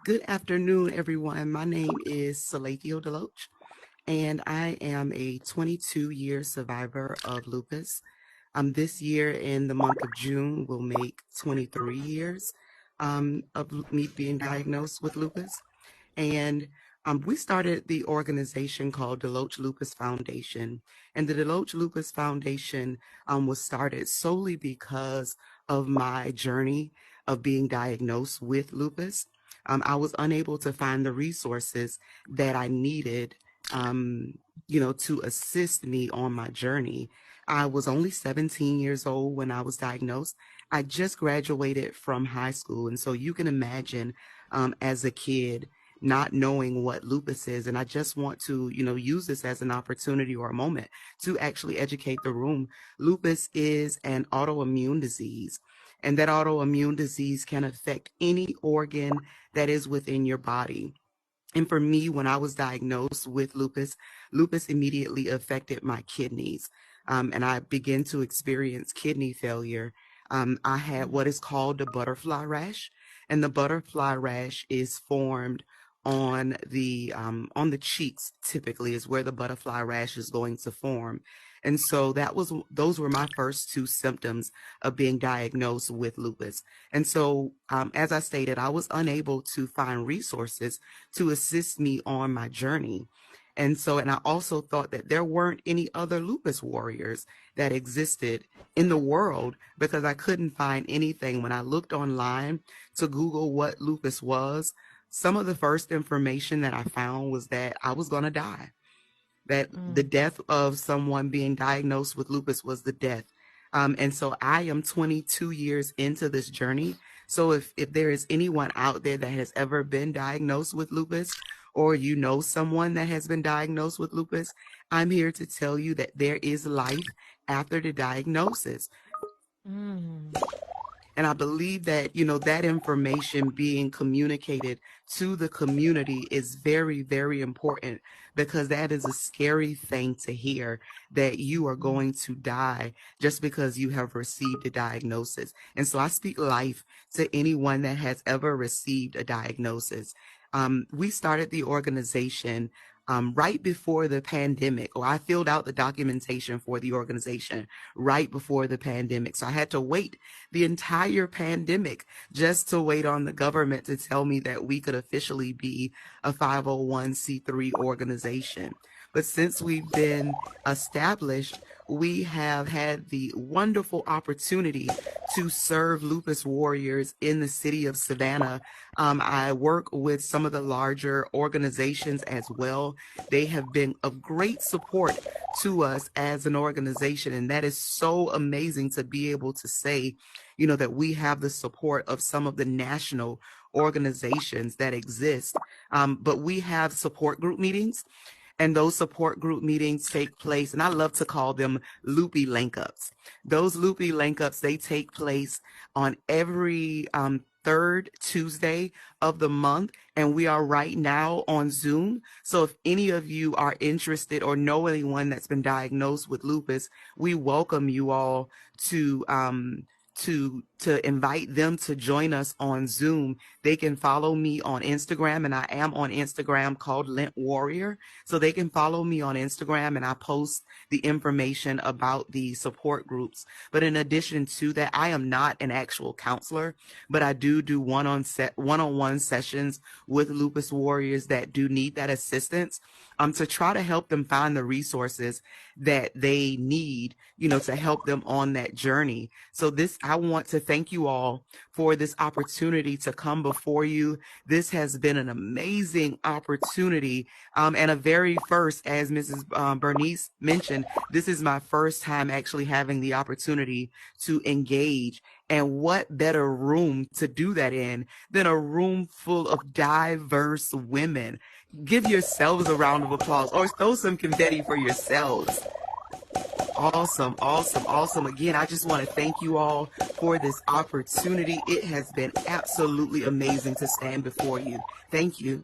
Good afternoon, everyone. My name is Salatheill DeLoach, and I am a 22-year survivor of lupus. This year, in the month of June, will make 23 years of me being diagnosed with lupus. And we started the organization called DeLoach Lupus Foundation. And the DeLoach Lupus Foundation was started solely because of my journey of being diagnosed with lupus. I was unable to find the resources that I needed, to assist me on my journey. I was only 17 years old when I was diagnosed. I just graduated from high school. And so you can imagine, as a kid, not knowing what lupus is. And I just want to, use this as an opportunity or a moment to actually educate the room. Lupus is an autoimmune disease, and that autoimmune disease can affect any organ that is within your body. And for me, when I was diagnosed with lupus, lupus immediately affected my kidneys. And I began to experience kidney failure. I had what is called the butterfly rash, and the butterfly rash is formed on the cheeks. Typically, is where the butterfly rash is going to form. And so those were my first two symptoms of being diagnosed with lupus. And so, as I stated, I was unable to find resources to assist me on my journey. And I also thought that there weren't any other lupus warriors that existed in the world because I couldn't find anything. When I looked online to Google what lupus was, some of the first information that I found was that I was going to die, that the death of someone being diagnosed with lupus was the death. And so I am 22 years into this journey. So if there is anyone out there that has ever been diagnosed with lupus, or you know someone that has been diagnosed with lupus, I'm here to tell you that there is life after the diagnosis. And I believe that, that information being communicated to the community is very, very important, because that is a scary thing to hear, that you are going to die just because you have received a diagnosis. And so I speak life to anyone that has ever received a diagnosis. We started the organization right before the pandemic, or I filled out the documentation for the organization right before the pandemic. So I had to wait the entire pandemic just to wait on the government to tell me that we could officially be a 501c3 organization. But since we've been established, we have had the wonderful opportunity to serve lupus warriors in the city of Savannah. I work with some of the larger organizations as well. They have been of great support to us as an organization, and that is so amazing to be able to say, that we have the support of some of the national organizations that exist. But we have support group meetings. And those support group meetings take place, and I love to call them loopy link-ups. Those loopy link-ups, they take place on every third Tuesday of the month, and we are right now on Zoom. So if any of you are interested or know anyone that's been diagnosed with lupus, we welcome you all to invite them to join us on Zoom. They can follow me on Instagram, and I am on Instagram called Lent Warrior. So they can follow me on Instagram, and I post the information about the support groups. But in addition to that, I am not an actual counselor, but I do one-on-one sessions with lupus warriors that do need that assistance, to try to help them find the resources that they need, to help them on that journey. So I want to thank you all for this opportunity to come before you. This has been an amazing opportunity, and a very first, as Mrs. Bernice mentioned, this is my first time actually having the opportunity to engage. And what better room to do that in than a room full of diverse women? Give yourselves a round of applause, or throw some confetti for yourselves. Awesome, awesome, awesome. Again, I just want to thank you all for this opportunity. It has been absolutely amazing to stand before you. Thank you.